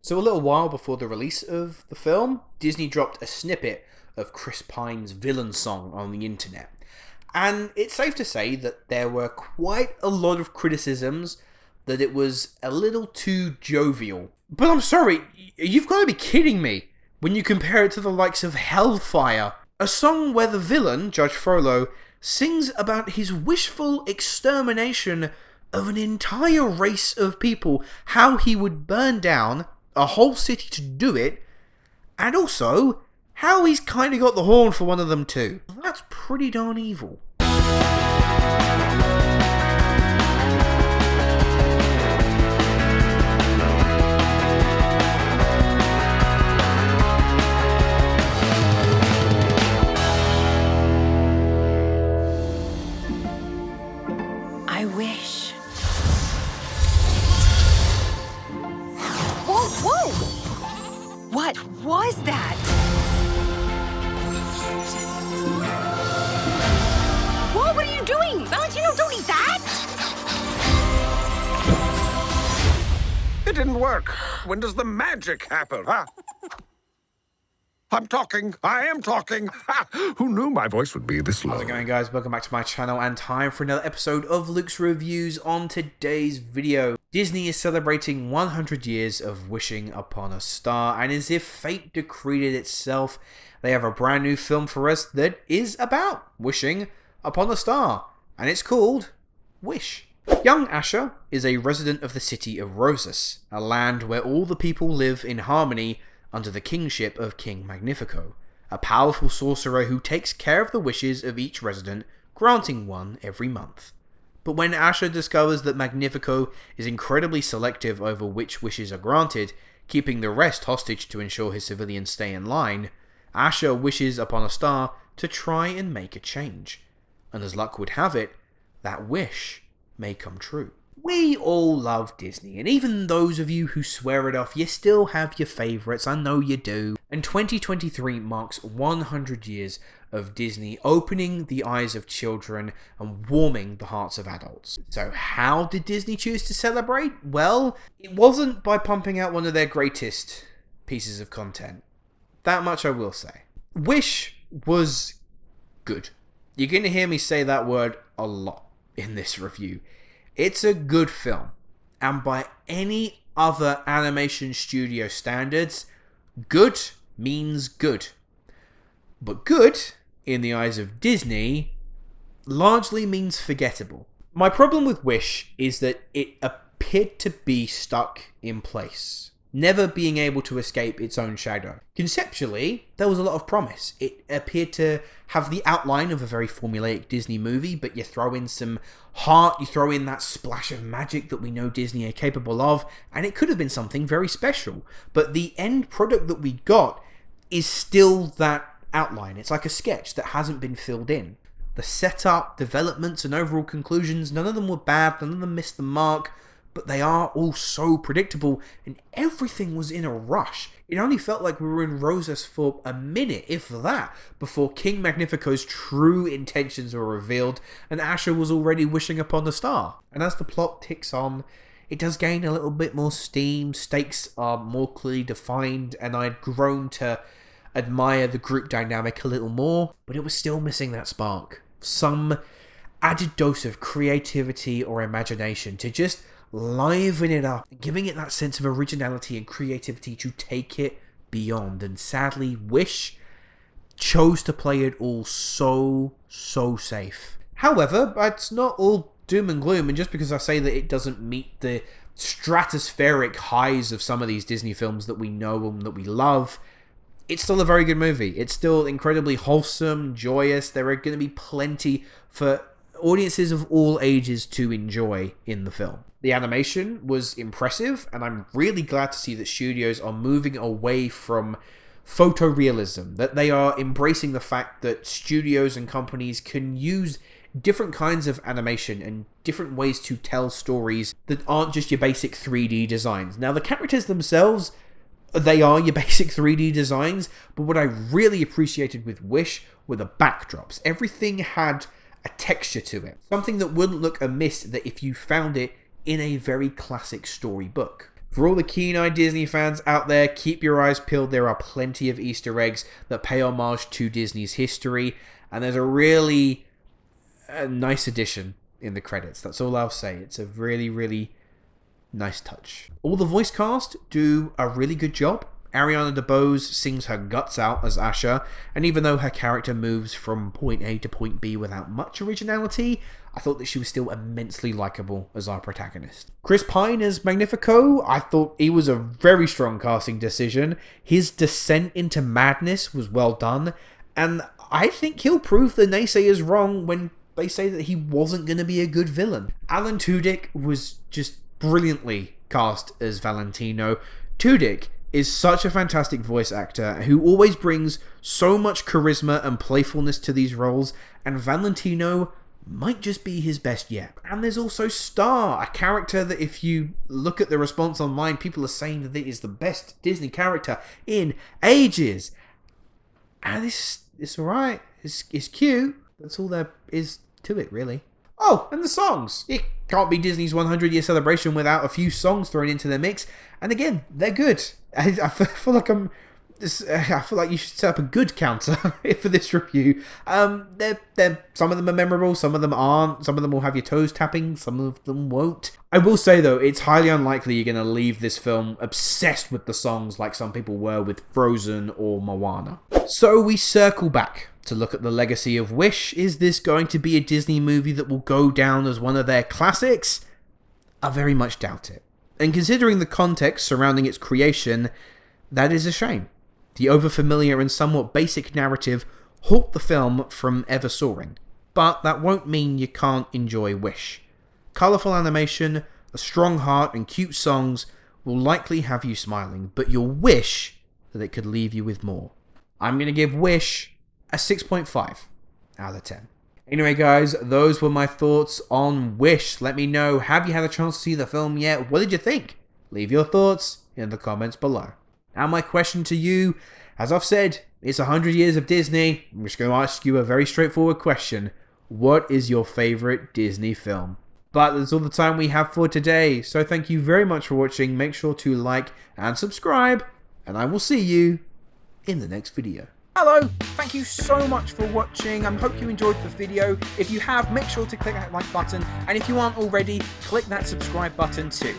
So a little while before the release of the film, Disney dropped a snippet of Chris Pine's villain song on the internet. And it's safe to say that there were quite a lot of criticisms that it was a little too jovial. But I'm sorry, you've got to be kidding me when you compare it to the likes of Hellfire, a song where the villain, Judge Frollo, sings about his wishful extermination of an entire race of people, how he would burn down a whole city to do it, and also how he's kind of got the horn for one of them too. That's pretty darn evil. I wish. Whoa! What was that? Whoa, what are you doing? Valentino, don't eat that! It didn't work. When does the magic happen, huh? I'm talking. I am talking. Ha! Who knew my voice would be this low? How's it going, guys? Welcome back to my channel and time for another episode of Luke's Reviews. On today's video, Disney is celebrating 100 years of Wishing Upon a Star, and as if fate decreed it itself, they have a brand new film for us that is about wishing upon a star, and it's called Wish. Young Asha is a resident of the city of Rosas, a land where all the people live in harmony under the kingship of King Magnifico, a powerful sorcerer who takes care of the wishes of each resident, granting one every month. But when Asha discovers that Magnifico is incredibly selective over which wishes are granted, keeping the rest hostage to ensure his civilians stay in line, Asha wishes upon a star to try and make a change. And as luck would have it, that wish may come true. We all love Disney, and even those of you who swear it off, you still have your favourites, I know you do. And 2023 marks 100 years of Disney opening the eyes of children and warming the hearts of adults. So how did Disney choose to celebrate? Well, it wasn't by pumping out one of their greatest pieces of content. That much I will say. Wish was good. You're going to hear me say that word a lot in this review. It's a good film, and by any other animation studio standards, good means good. But good, in the eyes of Disney, largely means forgettable. My problem with Wish is that it appeared to be stuck in place, never being able to escape its own shadow. Conceptually, there was a lot of promise. It appeared to have the outline of a very formulaic Disney movie, but you throw in some heart, you throw in that splash of magic that we know Disney are capable of, and it could have been something very special. But the end product that we got is still that outline. It's like a sketch that hasn't been filled in. The setup, developments, and overall conclusions, none of them were bad, none of them missed the mark, but they are all so predictable, and everything was in a rush. It only felt like we were in Rosas for a minute, if that, before King Magnifico's true intentions were revealed, and Asha was already wishing upon the star. And as the plot ticks on, it does gain a little bit more steam, stakes are more clearly defined, and I'd grown to admire the group dynamic a little more, but it was still missing that spark. Some added dose of creativity or imagination to just liven it up, giving it that sense of originality and creativity to take it beyond. And sadly, Wish chose to play it all so safe. However, it's not all doom and gloom, and just because I say that it doesn't meet the stratospheric highs of some of these Disney films that we know and that we love, it's still a very good movie. It's still incredibly wholesome, joyous. There are going to be plenty for audiences of all ages to enjoy in the film. The animation was impressive, and I'm really glad to see that studios are moving away from photorealism, that they are embracing the fact that studios and companies can use different kinds of animation and different ways to tell stories that aren't just your basic 3D designs. Now, the characters themselves, they are your basic 3D designs, but what I really appreciated with Wish were the backdrops. Everything had a texture to it, something that wouldn't look amiss that if you found it in a very classic storybook. For all the keen-eyed Disney fans out there, keep your eyes peeled. There are plenty of Easter eggs that pay homage to Disney's history, and there's a really nice addition in the credits. That's all I'll say. It's a really, really nice touch. All the voice cast do a really good job. Ariana DeBose sings her guts out as Asha, and even though her character moves from point A to point B without much originality, I thought that she was still immensely likable as our protagonist. Chris Pine as Magnifico, I thought he was a very strong casting decision. His descent into madness was well done, and I think he'll prove the naysayers wrong when they say that he wasn't going to be a good villain. Alan Tudyk was just brilliantly cast as Valentino. Tudyk is such a fantastic voice actor who always brings so much charisma and playfulness to these roles, and Valentino might just be his best yet. And there's also Star, a character that if you look at the response online, people are saying that it is the best Disney character in ages. And it's alright, it's cute, that's all there is to it, really. Oh, and the songs. It can't be Disney's 100-year celebration without a few songs thrown into the mix. And again, they're good. I feel like you should set up a good counter for this review. They're some of them are memorable, some of them aren't. Some of them will have your toes tapping, some of them won't. I will say though, it's highly unlikely you're going to leave this film obsessed with the songs like some people were with Frozen or Moana. So we circle back to look at the legacy of Wish. Is this going to be a Disney movie that will go down as one of their classics? I very much doubt it. And considering the context surrounding its creation, that is a shame. The overfamiliar and somewhat basic narrative halt the film from ever soaring. But that won't mean you can't enjoy Wish. Colourful animation, a strong heart and cute songs will likely have you smiling, but you'll wish that it could leave you with more. I'm going to give Wish a 6.5 out of 10. Anyway guys, those were my thoughts on Wish. Let me know, have you had a chance to see the film yet? What did you think? Leave your thoughts in the comments below. Now my question to you, as I've said, it's 100 years of Disney. I'm just going to ask you a very straightforward question. What is your favourite Disney film? But that's all the time we have for today, so thank you very much for watching. Make sure to like and subscribe, and I will see you in the next video. Hello, thank you so much for watching. I hope you enjoyed the video. If you have, make sure to click that like button, and if you aren't already, click that subscribe button too.